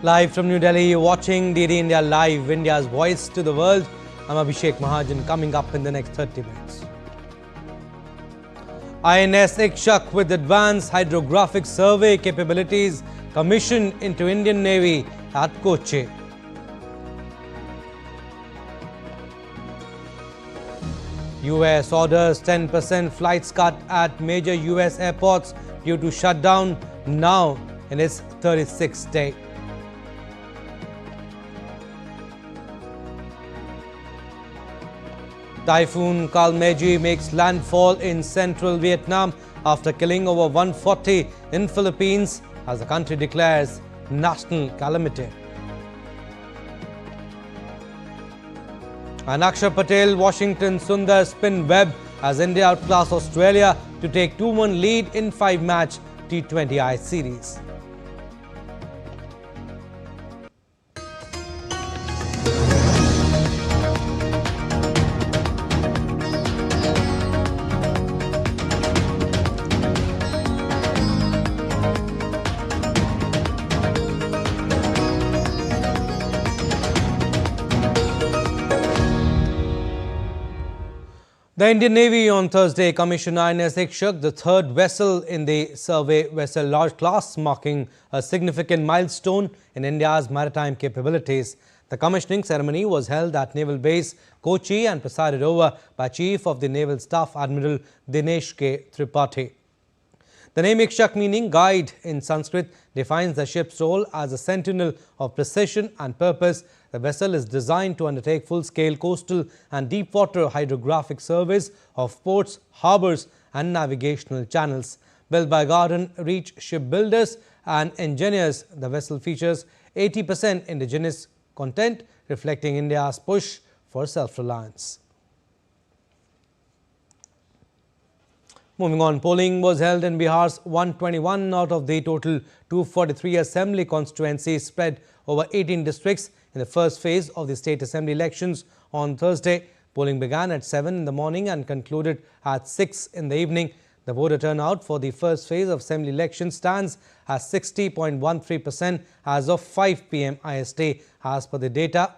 Live from New Delhi, you're watching DD India Live, India's voice to the world. I'm Abhishek Mahajan, coming up in the next 30 minutes. INS Ikshak with advanced hydrographic survey capabilities commissioned into Indian Navy at Kochi. US orders 10% flights cut at major US airports due to shutdown, now in its 36th day. Typhoon Kalmeji makes landfall in central Vietnam after killing over 140 in Philippines as the country declares national calamity. And Akshar Patel, Washington Sundar spin web as India outclass Australia to take 2-1 lead in 5-match T20I series. The Indian Navy on Thursday commissioned INS Ikshak, the third vessel in the survey vessel large class, marking a significant milestone in India's maritime capabilities. The commissioning ceremony was held at Naval Base Kochi and presided over by Chief of the Naval Staff Admiral Dinesh K. Tripathi. The name Ikshak, meaning guide in Sanskrit, defines the ship's role as a sentinel of precision and purpose. The vessel is designed to undertake full-scale coastal and deep-water hydrographic surveys of ports, harbours and navigational channels. Built by Garden Reach shipbuilders and engineers, the vessel features 80% indigenous content, reflecting India's push for self-reliance. Moving on, polling was held in Bihar's 121 out of the total 243 assembly constituencies spread over 18 districts in the first phase of the state assembly elections on Thursday. Polling began at 7 in the morning and concluded at 6 in the evening. The voter turnout for the first phase of assembly election stands at 60.13% as of 5 PM IST as per the data.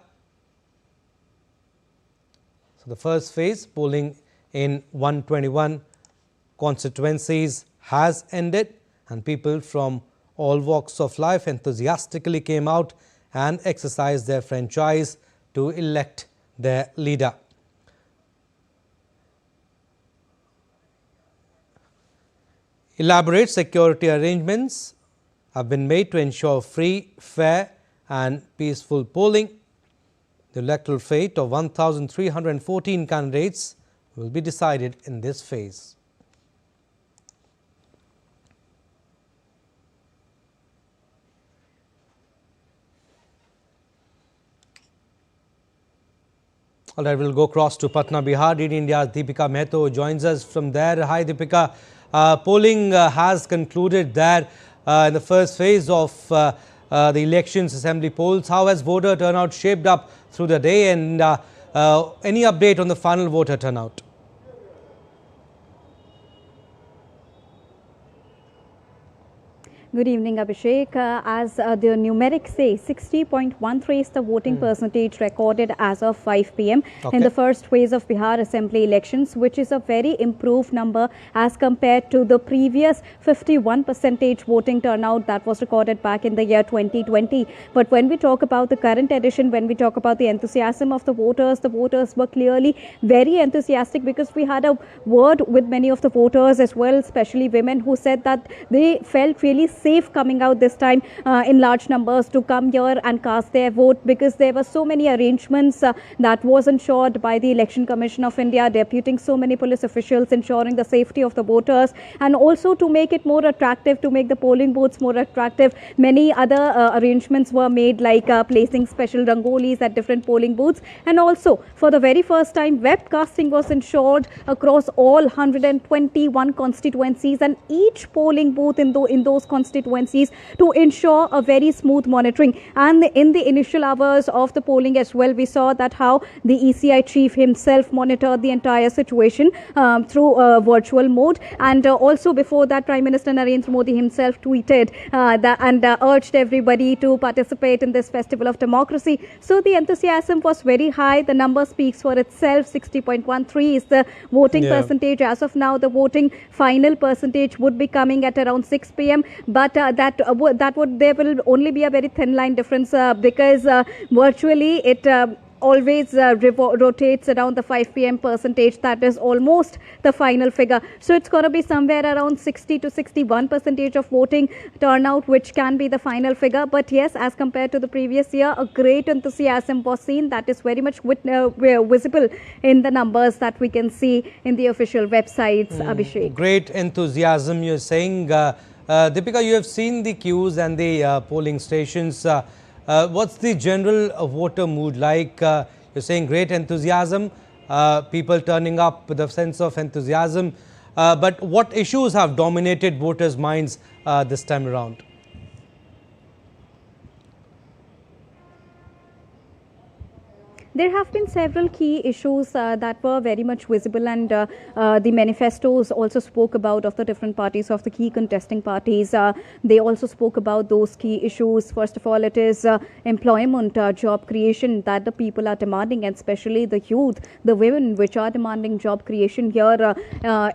So the first phase polling in 121 constituencies has ended, and people from all walks of life enthusiastically came out and exercised their franchise to elect their leader. Elaborate security arrangements have been made to ensure free, fair and peaceful polling. The electoral fate of 1,314 candidates will be decided in this phase. All right, we'll go across to Patna, Bihar. DD India's Deepika Mehto joins us from there. Hi, Deepika. Polling has concluded there in the first phase of the elections assembly polls. How has voter turnout shaped up through the day, and any update on the final voter turnout? Good evening, Abhishek. As the numeric say, 60.13 is the voting percentage recorded as of 5 PM in the first phase of Bihar Assembly elections, which is a very improved number as compared to the previous 51% voting turnout that was recorded back in the year 2020. But when we talk about the current edition, when we talk about the enthusiasm of the voters were clearly very enthusiastic, because we had a word with many of the voters as well, especially women, who said that they felt really safe coming out this time in large numbers to come here and cast their vote, because there were so many arrangements that was ensured by the Election Commission of India, deputing so many police officials, ensuring the safety of the voters, and also to make it more attractive, to make the polling booths more attractive. Many other arrangements were made, like placing special rangolis at different polling booths, and also for the very first time webcasting was ensured across all 121 constituencies, and each polling booth in those constituencies constituencies to ensure a very smooth monitoring. And in the initial hours of the polling as well, we saw that how the ECI chief himself monitored the entire situation through virtual mode. And also before that, Prime Minister Narendra Modi himself tweeted and urged everybody to participate in this festival of democracy. So the enthusiasm was very high. The number speaks for itself. 60.13 is the voting percentage. As of now, the voting final percentage would be coming at around 6 p.m. But there will only be a very thin line difference because virtually it always rotates around the 5 p.m. percentage. That is almost the final figure. So it's going to be somewhere around 60 to 61% of voting turnout, which can be the final figure. But yes, as compared to the previous year, a great enthusiasm was seen. That is very much visible in the numbers that we can see in the official websites, Abhishek. Great enthusiasm, you're saying. Deepika, you have seen the queues and the polling stations. What's the general voter mood like? You're saying great enthusiasm, people turning up with a sense of enthusiasm. But what issues have dominated voters' minds this time around? There have been several key issues that were very much visible, and the manifestos also spoke about of the different parties, of the key contesting parties. They also spoke about those key issues. First of all, it is employment, job creation that the people are demanding, and especially the youth, the women, which are demanding job creation here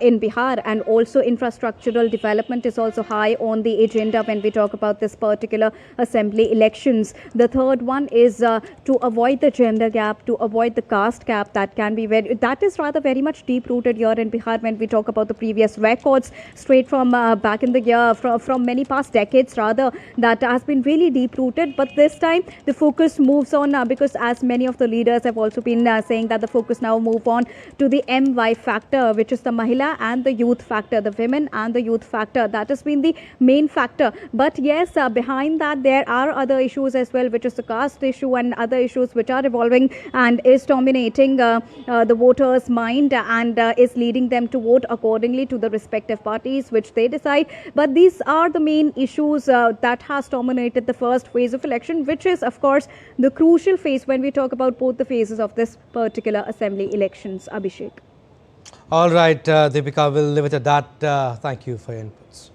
in Bihar. And also infrastructural development is also high on the agenda when we talk about this particular assembly elections. The third one is to avoid the gender gap, to avoid the caste gap that is rather very much deep rooted here in Bihar when we talk about the previous records straight from back in the year, from many past decades rather, that has been really deep rooted. But this time the focus moves on because as many of the leaders have also been saying that the focus now move on to the MY factor, which is the Mahila and the youth factor, the women and the youth factor. That has been the main factor. But yes, behind that there are other issues as well, which is the caste issue and other issues which are evolving and is dominating the voters' mind and is leading them to vote accordingly to the respective parties which they decide. But these are the main issues that has dominated the first phase of election, which is of course the crucial phase when we talk about both the phases of this particular assembly elections. Abhishek. All right, Deepika, we'll leave it at that. Thank you for your inputs.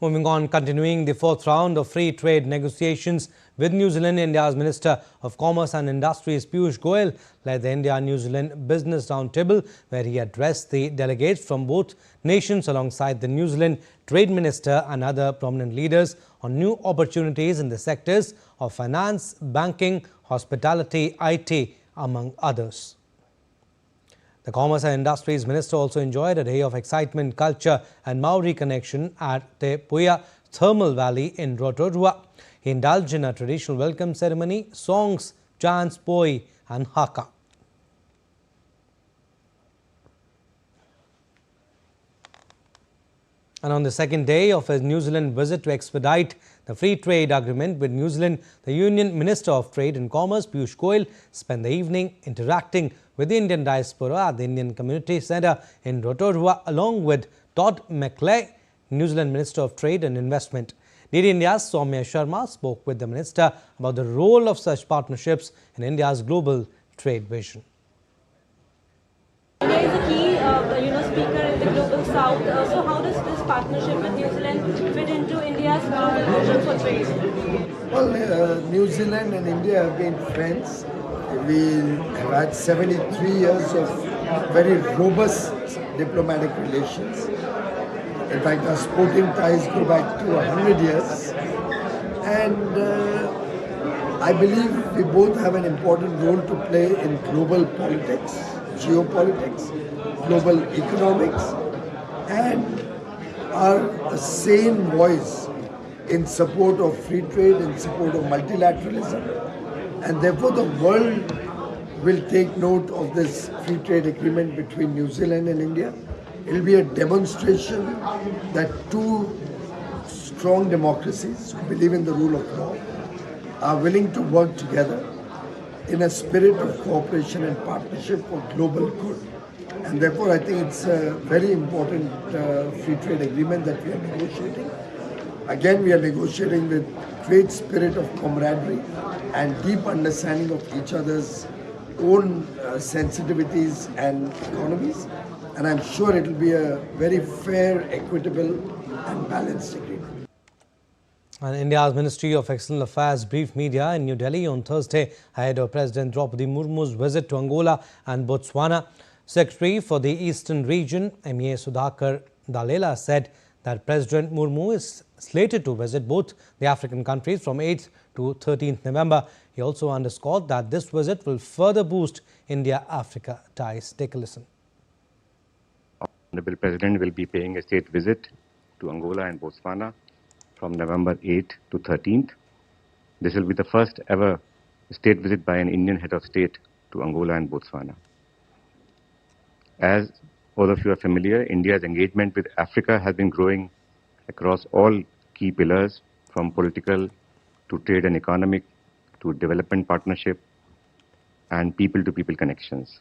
Moving on, continuing the fourth round of free trade negotiations with New Zealand, India's Minister of Commerce and Industries Piyush Goyal led the India-New Zealand Business Roundtable, where he addressed the delegates from both nations alongside the New Zealand Trade Minister and other prominent leaders on new opportunities in the sectors of finance, banking, hospitality, IT, among others. The Commerce and Industries Minister also enjoyed a day of excitement, culture and Maori connection at the Puya Thermal Valley in Rotorua. He indulged in a traditional welcome ceremony, songs, chants, poi and haka. And on the second day of his New Zealand visit to expedite the free trade agreement with New Zealand, the Union Minister of Trade and Commerce, Piyush Goyal, spent the evening interacting with the Indian diaspora at the Indian Community Centre in Rotorua, along with Todd McClay, New Zealand Minister of Trade and Investment. DD India's Soumya Sharma spoke with the Minister about the role of such partnerships in India's global trade vision. India is a key speaker in the global south. So how does this partnership with New Zealand fit into India's global vision for trade? Well, New Zealand and India have been friends. We have had 73 years of very robust diplomatic relations. In fact, our sporting ties go back to 100 years. And I believe we both have an important role to play in global politics, geopolitics, global economics, and are a sane voice in support of free trade, in support of multilateralism. And therefore the world will take note of this free trade agreement between New Zealand and India. It will be a demonstration that two strong democracies who believe in the rule of law are willing to work together in a spirit of cooperation and partnership for global good. And therefore I think it's a very important free trade agreement that we are negotiating. Again, we are negotiating with great spirit of camaraderie and deep understanding of each other's own sensitivities and economies. And I'm sure it will be a very fair, equitable and balanced agreement. And India's Ministry of External Affairs briefed media in New Delhi on Thursday ahead of President Draupadi Murmu's visit to Angola and Botswana. Secretary for the Eastern Region, MEA Sudhakar Dalela, said that President Murmu is slated to visit both the African countries from 8th to 13th November. He also underscored that this visit will further boost India-Africa ties. Take a listen. Honorable President will be paying a state visit to Angola and Botswana from November 8th to 13th. This will be the first ever state visit by an Indian head of state to Angola and Botswana. As all of you are familiar, India's engagement with Africa has been growing across all key pillars, from political to trade and economic to development partnership and people-to-people connections.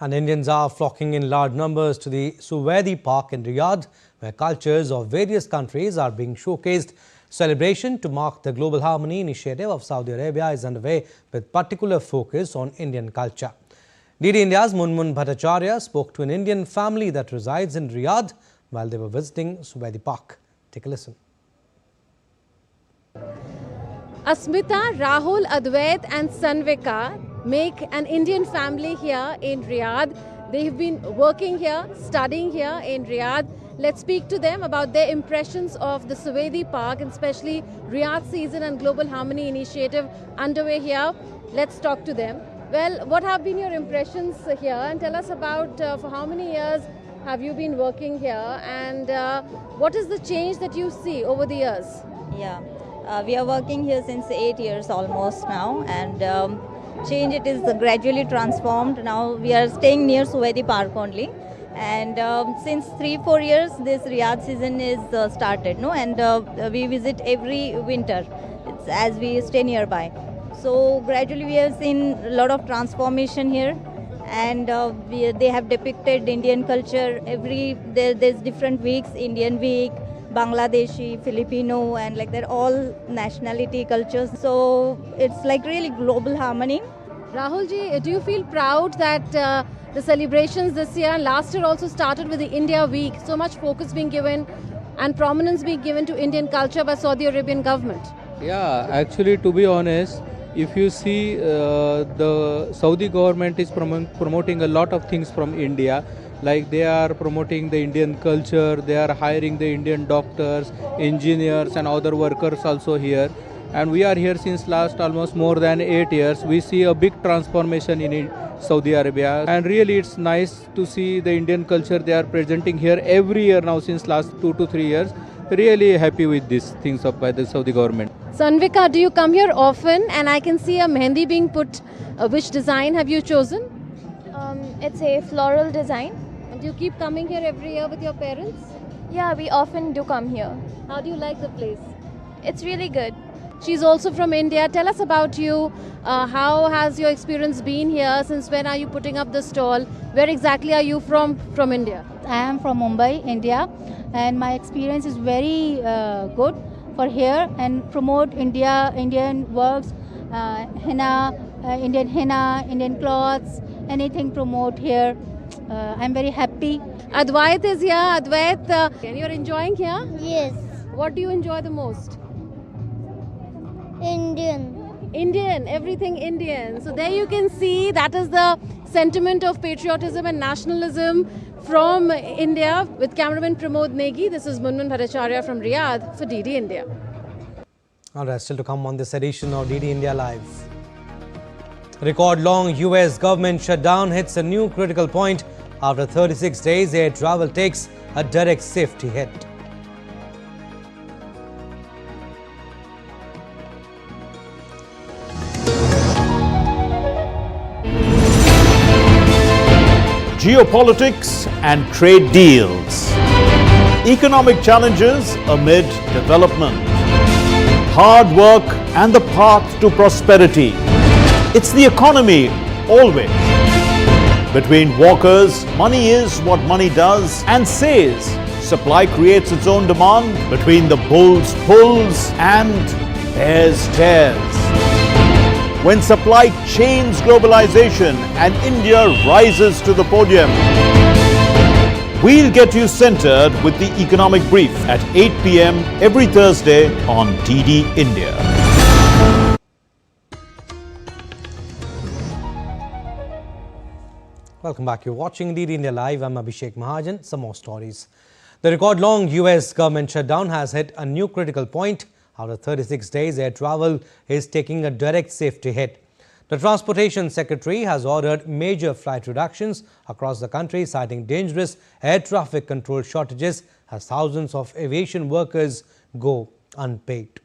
And Indians are flocking in large numbers to the Suwaidi Park in Riyadh, where cultures of various countries are being showcased. Celebration to mark the Global Harmony initiative of Saudi Arabia is underway with particular focus on Indian culture. DD India's Murmu Bhattacharya spoke to an Indian family that resides in Riyadh while they were visiting Suwaidi Park. Take a listen. Asmita, Rahul, Advait and Sanvika make an Indian family here in Riyadh. They have been working here, studying here in Riyadh. Let's speak to them about their impressions of the Suwaidi Park and especially Riyadh season and Global Harmony initiative underway here. Let's talk to them. Well, what have been your impressions here, and tell us about for how many years have you been working here, and what is the change that you see over the years? Yeah, we are working here since 8 years almost now, and change it is gradually transformed. Now we are staying near Suwaidi Park only, and since 3-4 years this Riyadh season is started, no, and we visit every winter. It's as we stay nearby. So gradually we have seen a lot of transformation here, and they have depicted Indian culture. There's different weeks, Indian week, Bangladeshi, Filipino, and like that, all nationality cultures. So it's like really global harmony. Rahul ji, do you feel proud that the celebrations this year and last year also started with the India Week, so much focus being given and prominence being given to Indian culture by Saudi Arabian government? Yeah, actually, to be honest, if you see the Saudi government is promoting a lot of things from India, like they are promoting the Indian culture, they are hiring the Indian doctors, engineers and other workers also here. And we are here since last almost more than 8 years. We see a big transformation in Saudi Arabia, and really it's nice to see the Indian culture they are presenting here every year now since last 2 to 3 years. Really happy with these things up by the Saudi government. Sanvika, do you come here often? And I can see a mehendi being put. Which design have you chosen? It's a floral design. And do you keep coming here every year with your parents? Yeah, we often do come here. How do you like the place? It's really good. She's also from India. Tell us about you. How has your experience been here? Since when are you putting up the stall? Where exactly are you from India? I am from Mumbai, India, and my experience is very good for here and promote Indian works, henna, Indian clothes, anything promote here. I'm very happy. Advait is here. Advait, you're enjoying here? Yes. What do you enjoy the most? Indian, everything Indian. So there you can see that is the sentiment of patriotism and nationalism from India with cameraman Pramod Negi. This is Murmu Bhattacharya from Riyadh for DD India. All right, still to come on this edition of DD India Live. Record-long US government shutdown hits a new critical point. After 36 days, air travel takes a direct safety hit. Geopolitics and trade deals. Economic challenges amid development. Hard work and the path to prosperity. It's the economy always. Between walkers, money is what money does and says, supply creates its own demand, between the bulls pulls and bears tears. When supply chains globalization and India rises to the podium. We'll get you centered with the economic brief at 8 p.m. every Thursday on DD India. Welcome back. You're watching DD India Live. I'm Abhishek Mahajan. Some more stories. The record-long US government shutdown has hit a new critical point. After 36 days, air travel is taking a direct safety hit. The Transportation Secretary has ordered major flight reductions across the country, citing dangerous air traffic control shortages as thousands of aviation workers go unpaid.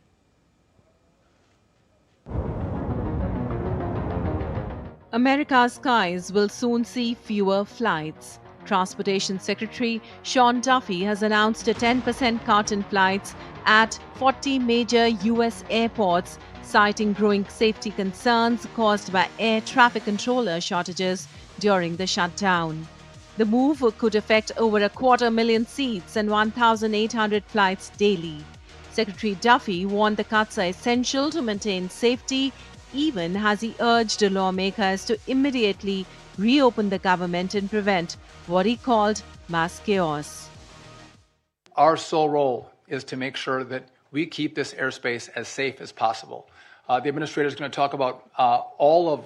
America's skies will soon see fewer flights. Transportation Secretary Sean Duffy has announced a 10% cut in flights at 40 major U.S. airports, citing growing safety concerns caused by air traffic controller shortages during the shutdown. The move could affect over 250,000 seats and 1,800 flights daily. Secretary Duffy warned the cuts are essential to maintain safety, even as he urged lawmakers to immediately reopen the government and prevent what he called mass chaos. Our sole role is to make sure that we keep this airspace as safe as possible. The administrator is going to talk about all of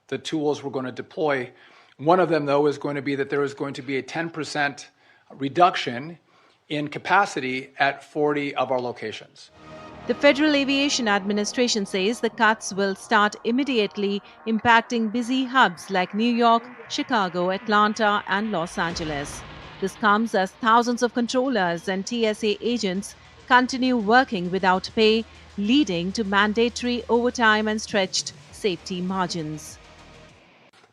the tools we're going to deploy. One of them, though, is going to be that there is going to be a 10% reduction in capacity at 40 of our locations. The Federal Aviation Administration says the cuts will start immediately, impacting busy hubs like New York, Chicago, Atlanta, and Los Angeles. This comes as thousands of controllers and TSA agents continue working without pay, leading to mandatory overtime and stretched safety margins.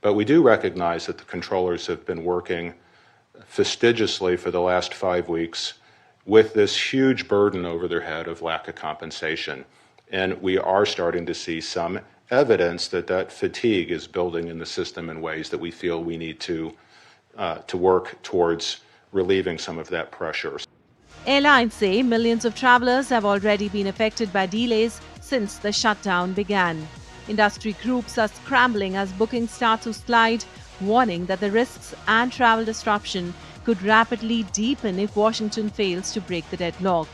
But we do recognize that the controllers have been working fastidiously for the last 5 weeks with this huge burden over their head of lack of compensation. And we are starting to see some evidence that that fatigue is building in the system in ways that we feel we need to work towards relieving some of that pressure. Airlines say millions of travelers have already been affected by delays since the shutdown began. Industry groups are scrambling as bookings start to slide, warning that the risks and travel disruption could rapidly deepen if Washington fails to break the deadlock.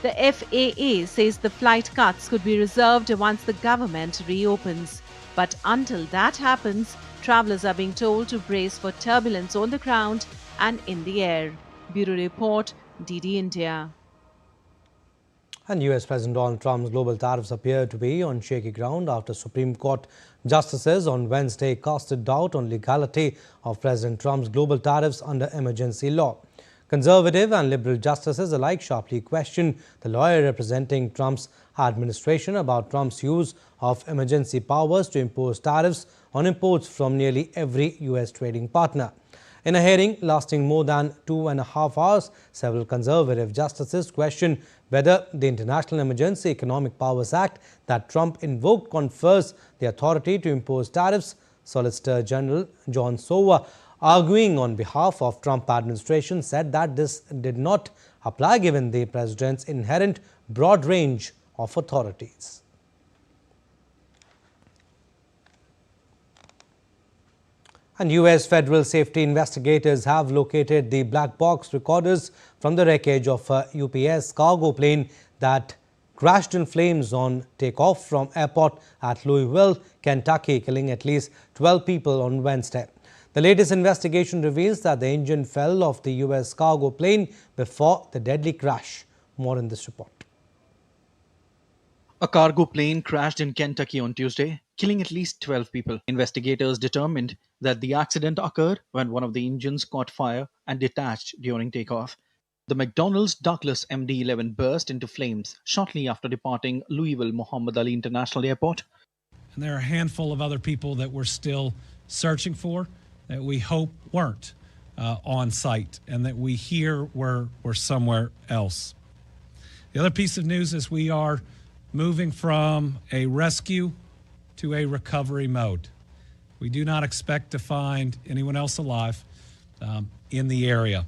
The FAA says the flight cuts could be reserved once the government reopens. But until that happens, travelers are being told to brace for turbulence on the ground and in the air. Bureau Report, DD India. And US President Donald Trump's global tariffs appear to be on shaky ground after Supreme Court justices on Wednesday casted doubt on legality of President Trump's global tariffs under emergency law. Conservative and liberal justices alike sharply questioned the lawyer representing Trump's administration about Trump's use of emergency powers to impose tariffs on imports from nearly every US trading partner. In a hearing lasting more than 2.5 hours, several conservative justices questioned whether the International Emergency Economic Powers Act that Trump invoked confers the authority to impose tariffs. Solicitor General John Sauer, arguing on behalf of Trump administration, said that this did not apply given the president's inherent broad range of authorities. And US federal safety investigators have located the black box recorders from the wreckage of a UPS cargo plane that crashed in flames on takeoff from airport at Louisville, Kentucky, killing at least 12 people on Wednesday. The latest investigation reveals that the engine fell off the US cargo plane before the deadly crash. More in this report. A cargo plane crashed in Kentucky on Tuesday, killing at least 12 people. Investigators determined that the accident occurred when one of the engines caught fire and detached during takeoff. The McDonnell's Douglas MD-11 burst into flames shortly after departing Louisville Muhammad Ali International Airport. And there are a handful of other people that we're still searching for that we hope weren't on site and that we hear were somewhere else. The other piece of news is we are moving from a rescue to a recovery mode. We do not expect to find anyone else alive in the area.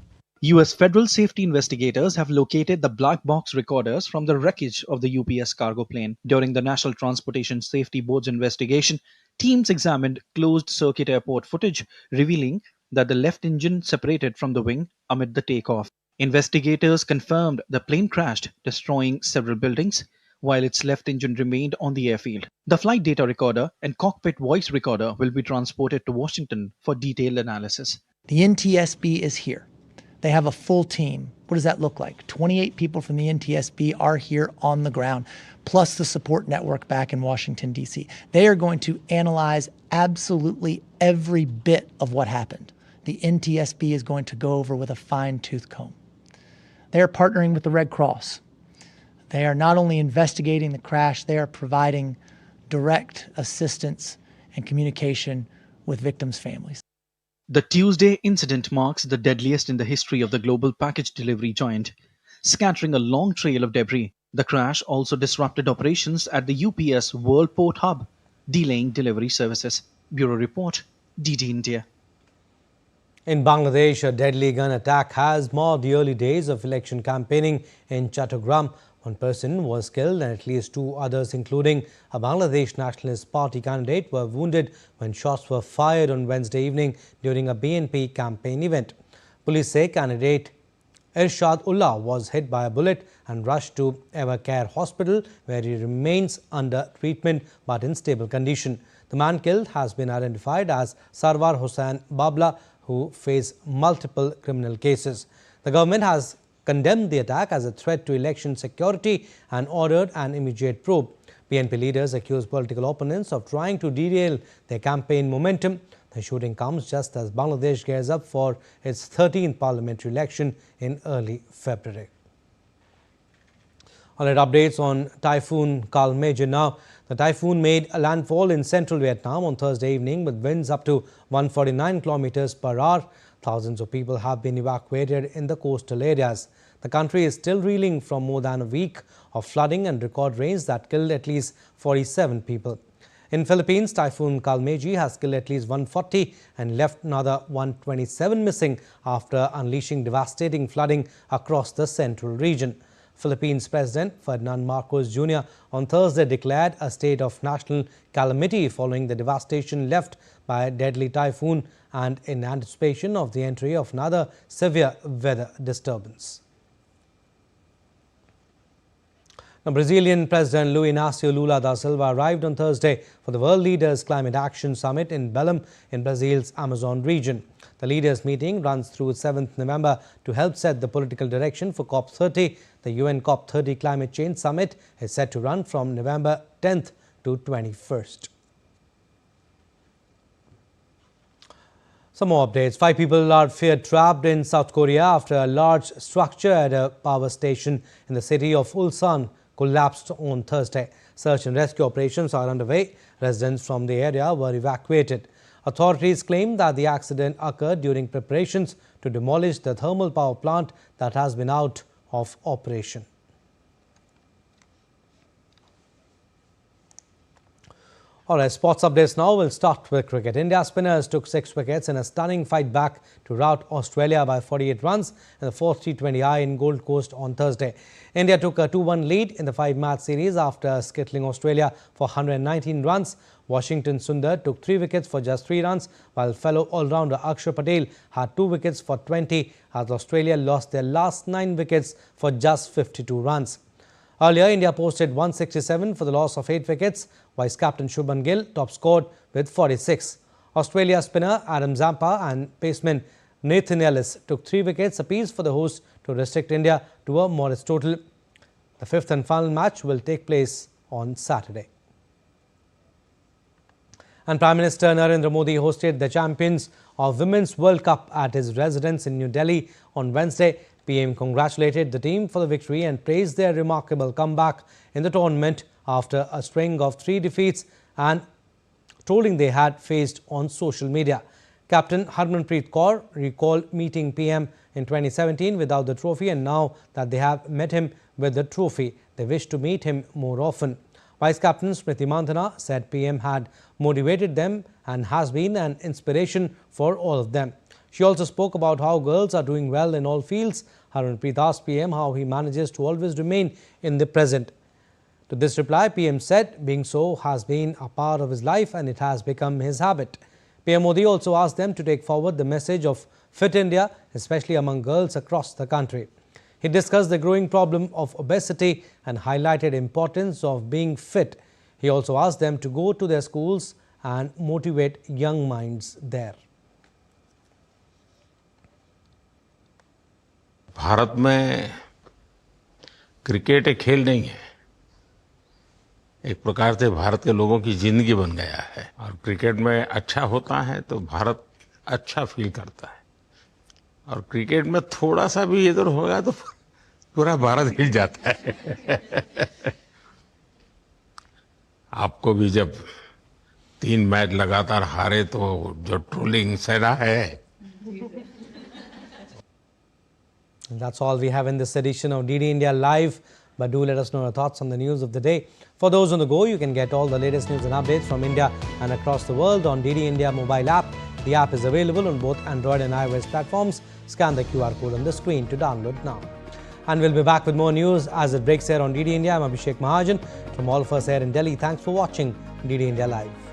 US federal safety investigators have located the black box recorders from the wreckage of the UPS cargo plane. During the National Transportation Safety Board's investigation, teams examined closed-circuit airport footage, revealing that the left engine separated from the wing amid the takeoff. Investigators confirmed the plane crashed, destroying several buildings, while its left engine remained on the airfield. The flight data recorder and cockpit voice recorder will be transported to Washington for detailed analysis. The NTSB is here. They have a full team. What does that look like? 28 people from the NTSB are here on the ground, plus the support network back in Washington, D.C. They are going to analyze absolutely every bit of what happened. The NTSB is going to go over with a fine-tooth comb. They are partnering with the Red Cross. They are not only investigating the crash, they are providing direct assistance and communication with victims' families. The Tuesday incident marks the deadliest in the history of the global package delivery giant, scattering a long trail of debris. The crash also disrupted operations at the UPS World Port Hub, delaying delivery services. Bureau Report, DD India. In Bangladesh, a deadly gun attack has marred the early days of election campaigning in Chattogram. One person was killed and at least two others, including a Bangladesh Nationalist Party candidate, were wounded when shots were fired on Wednesday evening during a BNP campaign event. Police say candidate Irshad Ullah was hit by a bullet and rushed to Evercare Hospital, where he remains under treatment but in stable condition. The man killed has been identified as Sarwar Hossain Babla, who face multiple criminal cases. The government has condemned the attack as a threat to election security and ordered an immediate probe. BNP leaders accuse political opponents of trying to derail their campaign momentum. The shooting comes just as Bangladesh gears up for its 13th parliamentary election in early February. All right, updates on Typhoon Kalmeje now. The typhoon made a landfall in central Vietnam on Thursday evening with winds up to 149 kilometers per hour. Thousands of people have been evacuated in the coastal areas. The country is still reeling from more than a week of flooding and record rains that killed at least 47 people. In Philippines, Typhoon Kalmeje has killed at least 140 and left another 127 missing after unleashing devastating flooding across the central region. Philippines President Ferdinand Marcos Jr. on Thursday declared a state of national calamity following the devastation left by a deadly typhoon and in anticipation of the entry of another severe weather disturbance. Now, Brazilian President Luiz Inácio Lula da Silva arrived on Thursday for the World Leaders Climate Action Summit in Belém in Brazil's Amazon region. The leaders' meeting runs through 7th November to help set the political direction for COP30. The UN COP30 Climate Change Summit is set to run from November 10th to 21st. Some more updates. 5 people are feared trapped in South Korea after a large structure at a power station in the city of Ulsan collapsed on Thursday. Search and rescue operations are underway. Residents from the area were evacuated. Authorities claim that the accident occurred during preparations to demolish the thermal power plant that has been out of operation. All right, sports updates now. We'll start with cricket. India spinners took 6 wickets in a stunning fight back to rout Australia by 48 runs in the 4th T20I in Gold Coast on Thursday. India took a 2-1 lead in the 5-match series after skittling Australia for 119 runs. Washington Sundar took 3 wickets for just 3 runs, while fellow all-rounder Akshar Patel had 2 wickets for 20 as Australia lost their last 9 wickets for just 52 runs. Earlier, India posted 167 for the loss of 8 wickets, Vice captain Shubman Gill top scored with 46. Australia spinner Adam Zampa and paceman Nathan Ellis took 3 wickets apiece for the hosts to restrict India to a modest total. The 5th and final match will take place on Saturday. And Prime Minister Narendra Modi hosted the champions of Women's World Cup at his residence in New Delhi on Wednesday. PM congratulated the team for the victory and praised their remarkable comeback in the tournament after a string of 3 defeats and trolling they had faced on social media. Captain Harmanpreet Kaur recalled meeting PM in 2017 without the trophy, and now that they have met him with the trophy, they wish to meet him more often. Vice Captain Smriti Mandhana said PM had motivated them and has been an inspiration for all of them. She also spoke about how girls are doing well in all fields. Harmanpreet asked PM how he manages to always remain in the present. To this reply, PM said being so has been a part of his life and it has become his habit. PM Modi also asked them to take forward the message of Fit India, especially among girls across the country. He discussed the growing problem of obesity and highlighted the importance of being fit. He also asked them to go to their schools and motivate young minds there. Bharat में cricket एक खेल नहीं है, एक प्रकार से भारत के लोगों की जिंदगी बन गया है और क्रिकेट में अच्छा होता है तो भारत अच्छा फील करता है और क्रिकेट में थोड़ा सा भी इधर होगा तो पूरा भारत हिल जाता है। आपको भी जब 3 मैच लगातार हारे तो जो ट्रोलिंग सेना है। That's all we have in this edition of DD India Live. But do let us know your thoughts on the news of the day. For those on the go, you can get all the latest news and updates from India and across the world on DD India mobile app. The app is available on both Android and iOS platforms. Scan the QR code on the screen to download now. And we'll be back with more news as it breaks here on DD India. I'm Abhishek Mahajan. From all of us here in Delhi, thanks for watching DD India Live.